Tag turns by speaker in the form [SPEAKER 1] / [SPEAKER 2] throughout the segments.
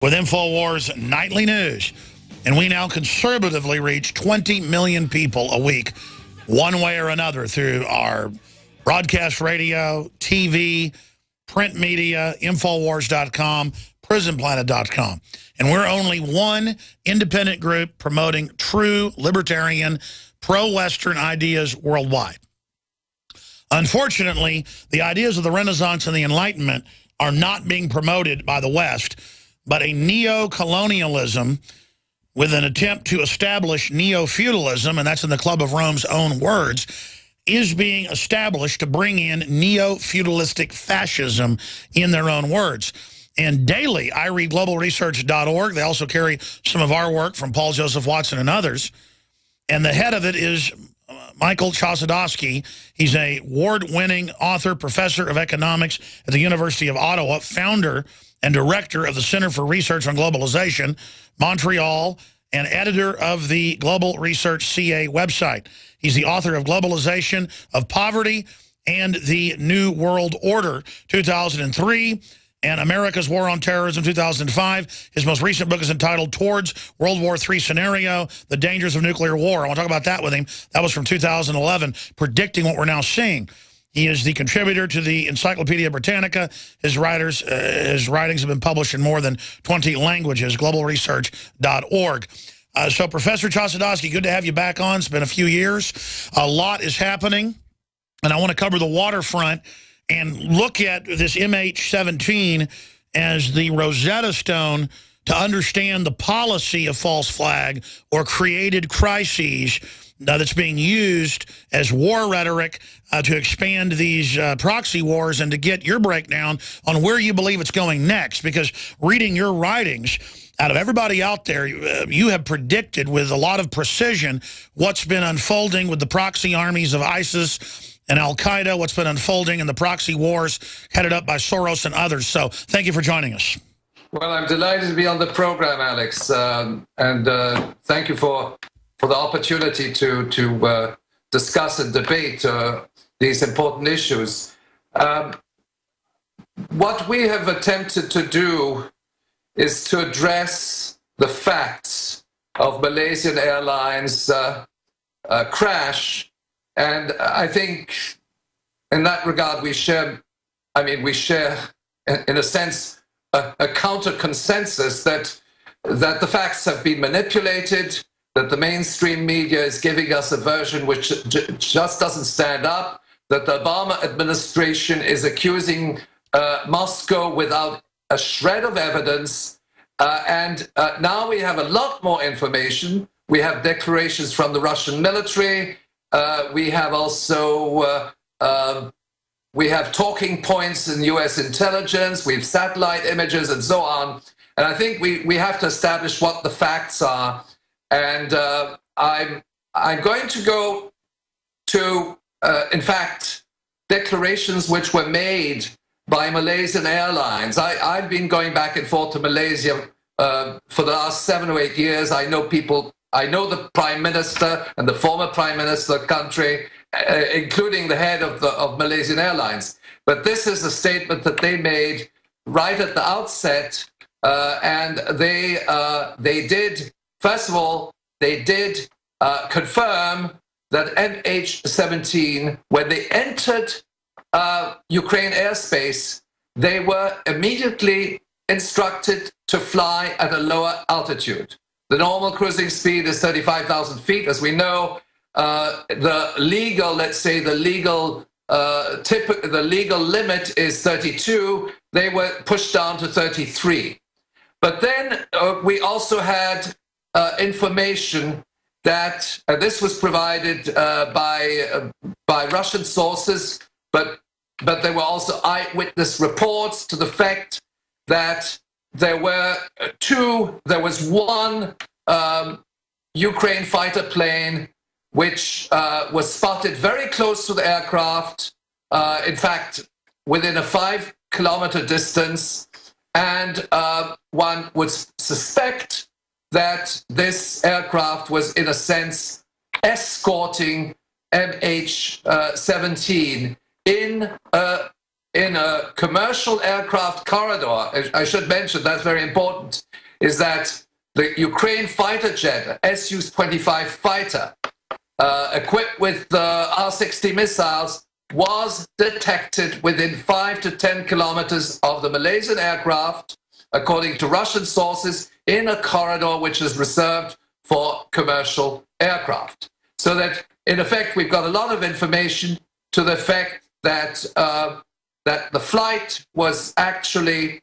[SPEAKER 1] with InfoWars Nightly News. And we now conservatively reach 20 million people a week, one way or another, through our broadcast radio, TV, print media, Infowars.com, PrisonPlanet.com. And we're only one independent group promoting true libertarian, pro-Western ideas worldwide. Unfortunately, the ideas of the Renaissance and the Enlightenment are not being promoted by the West, but a neo-colonialism with an attempt to establish neo-feudalism, and that's in the Club of Rome's own words, is being established to bring in neo-feudalistic fascism in their own words. And daily, I read globalresearch.org. They also carry some of our work from Paul Joseph Watson and others. And the head of it is Michael Chossudovsky. He's a award-winning author, professor of economics at the University of Ottawa, founder and director of the Center for Research on Globalization, Montreal, and editor of the Global Research CA website. He's the author of Globalization of Poverty and the New World Order, 2003, and America's War on Terrorism, 2005. His most recent book is entitled Towards World War III Scenario, The Dangers of Nuclear War. I want to talk about that with him. That was from 2011, predicting what we're now seeing. He is the contributor to the Encyclopedia Britannica. His writings have been published in more than 20 languages, globalresearch.org. So, Professor Chossudovsky, good to have you back on. It's been a few years. A lot is happening, and I want to cover the waterfront and look at this MH17 as the Rosetta Stone to understand the policy of false flag or created crises that's being used as war rhetoric to expand these proxy wars, and to get your breakdown on where you believe it's going next. Because reading your writings, out of everybody out there, you have predicted with a lot of precision what's been unfolding with the proxy armies of ISIS and Al-Qaeda, what's been unfolding in the proxy wars headed up by Soros and others. So thank you for joining us.
[SPEAKER 2] Well, I'm delighted to be on the program, Alex, and thank you for the opportunity to discuss and debate these important issues. What we have attempted to do is to address the facts of Malaysian Airlines crash, and I think in that regard we share in a sense a counter consensus that the facts have been manipulated, that the mainstream media is giving us a version which just doesn't stand up, that the Obama administration is accusing Moscow without a shred of evidence, and now we have a lot more information. We have declarations from the Russian military. We have also we have talking points in U.S. intelligence. We have satellite images and so on. And I think we have to establish what the facts are. And I'm going to go to, in fact, declarations which were made by Malaysian Airlines. I've been going back and forth to Malaysia for the last 7 or 8 years. I know people. I know the Prime Minister and the former Prime Minister of the country, including the head of Malaysian Airlines. But this is a statement that they made right at the outset, and they did. First of all, they did confirm that MH17, when they entered Ukraine airspace, they were immediately instructed to fly at a lower altitude. The normal cruising speed is 35,000 feet. As we know, the legal, let's say the legal limit is 32. They were pushed down to 33. But then we also had information that this was provided by Russian sources, but there were also eyewitness reports to the fact that there was one Ukraine fighter plane which was spotted very close to the aircraft, in fact, within a 5-kilometer distance, and one would suspect that this aircraft was, in a sense, escorting MH17 in a in a commercial aircraft corridor. I should mention, that's very important, is that the Ukraine fighter jet, Su-25 fighter, equipped with the R-60 missiles, was detected within 5 to 10 kilometers of the Malaysian aircraft, according to Russian sources, in a corridor which is reserved for commercial aircraft. So that, in effect, we've got a lot of information to the effect that that the flight was actually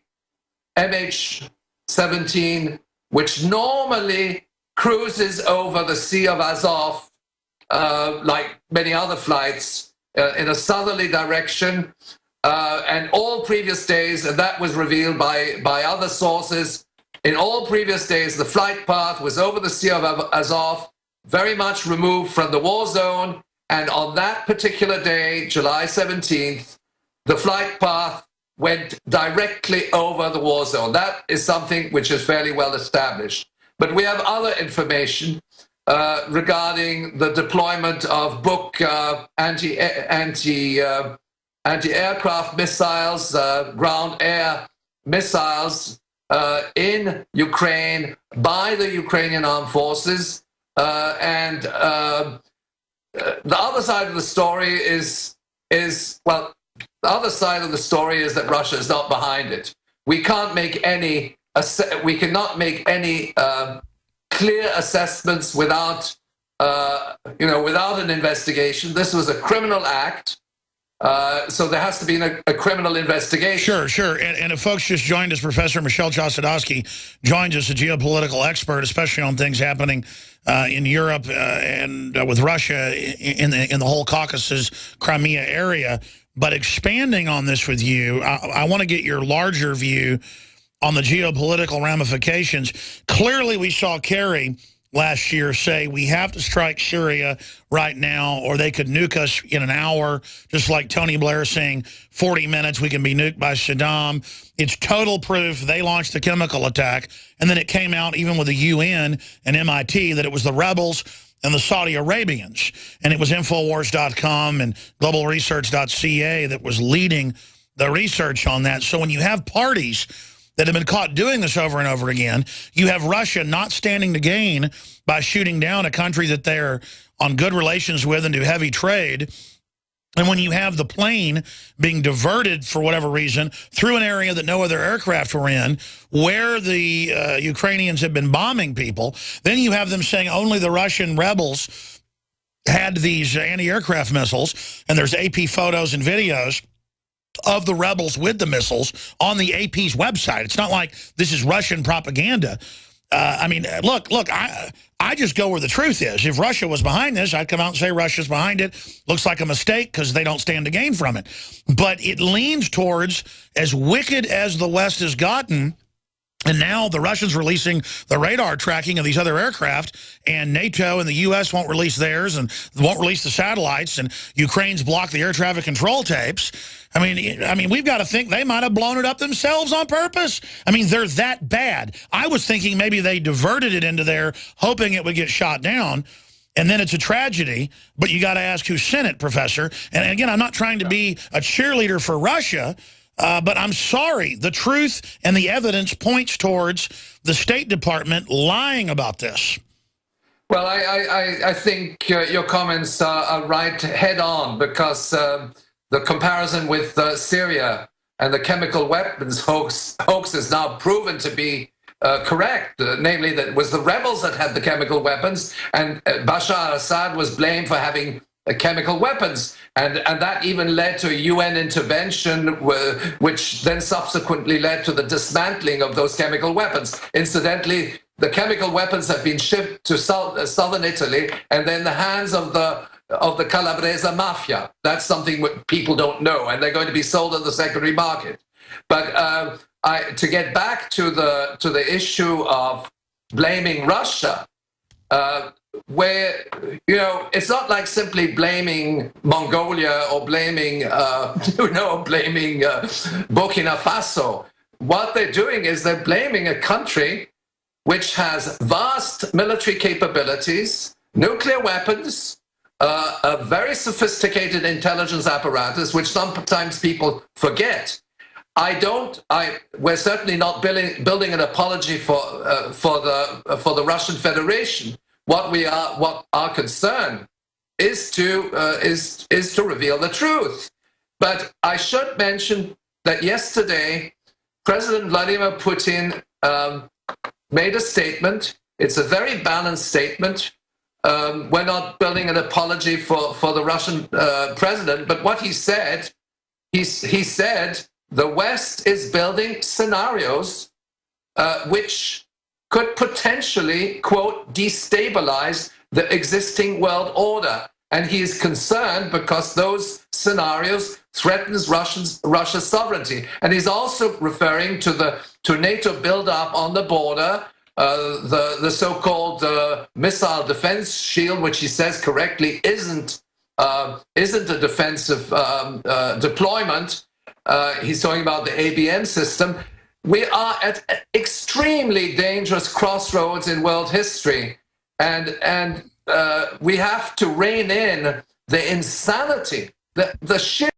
[SPEAKER 2] MH17, which normally cruises over the Sea of Azov, like many other flights, in a southerly direction. And all previous days, and that was revealed by other sources, in all previous days, the flight path was over the Sea of Azov, very much removed from the war zone. And on that particular day, July 17th, the flight path went directly over the war zone. That is something which is fairly well established. But we have other information regarding the deployment of Buk anti-aircraft missiles, ground-air missiles in Ukraine by the Ukrainian armed forces. And the other side of the story is well, the other side of the story is that Russia is not behind it. We cannot make any clear assessments without without an investigation. This was a criminal act. So there has to be a criminal investigation.
[SPEAKER 1] Sure. And if folks just joined us, Professor Michelle Chossudovsky joins us, a geopolitical expert, especially on things happening in Europe and with Russia in the whole Caucasus, Crimea area. But expanding on this with you, I want to get your larger view on the geopolitical ramifications. Clearly, we saw Kerry last year say we have to strike Syria right now or they could nuke us in an hour, just like Tony Blair saying 40 minutes we can be nuked by Saddam. It's total proof they launched the chemical attack, and then it came out even with the UN and MIT that it was the rebels and the Saudi Arabians, and it was Infowars.com and globalresearch.ca that was leading the research on that. So when you have parties that have been caught doing this over and over again, you have Russia not standing to gain by shooting down a country that they're on good relations with and do heavy trade. And when you have the plane being diverted for whatever reason through an area that no other aircraft were in, where the Ukrainians have been bombing people, then you have them saying only the Russian rebels had these anti-aircraft missiles, and there's AP photos and videos of the rebels with the missiles on the AP's website. It's not like this is Russian propaganda. I mean, look, I just go where the truth is. If Russia was behind this, I'd come out and say Russia's behind it. Looks like a mistake because they don't stand to gain from it. But it leans towards, as wicked as the West has gotten, and now the Russians releasing the radar tracking of these other aircraft, and NATO and the U.S. won't release theirs and won't release the satellites, and Ukraine's blocked the air traffic control tapes. I mean, we've got to think they might have blown it up themselves on purpose. I mean, they're that bad. I was thinking maybe they diverted it into there, hoping it would get shot down, and then it's a tragedy. But you got to ask who sent it, Professor. And again, I'm not trying to be a cheerleader for Russia, but I'm sorry. The truth and the evidence points towards the State Department lying about this.
[SPEAKER 2] Well, I think your comments are right head on, because the comparison with Syria and the chemical weapons hoax is now proven to be correct, namely that it was the rebels that had the chemical weapons, and Bashar al-Assad was blamed for having chemical weapons. And that even led to a UN intervention, which then subsequently led to the dismantling of those chemical weapons. Incidentally, the chemical weapons have been shipped to southern Italy and then the hands of the Calabrese mafia. That's something people don't know, and they're going to be sold on the secondary market. But to get back to the issue of blaming Russia, where, it's not like simply blaming Mongolia or blaming Burkina Faso. What they're doing is they're blaming a country which has vast military capabilities, nuclear weapons, a very sophisticated intelligence apparatus, which sometimes people forget. We're certainly not building an apology for the Russian Federation. What our concern is to reveal the truth. But I should mention that yesterday, President Vladimir Putin made a statement. It's a very balanced statement. We're not building an apology for the Russian president, but what he said, he said the West is building scenarios which could potentially, quote, destabilize the existing world order. And he is concerned because those scenarios threatens Russia's sovereignty. And he's also referring to NATO buildup on the border, the so-called missile defense shield, which he says correctly isn't a defensive deployment. He's talking about the ABM system. We are at extremely dangerous crossroads in world history, and we have to rein in the insanity, the sheer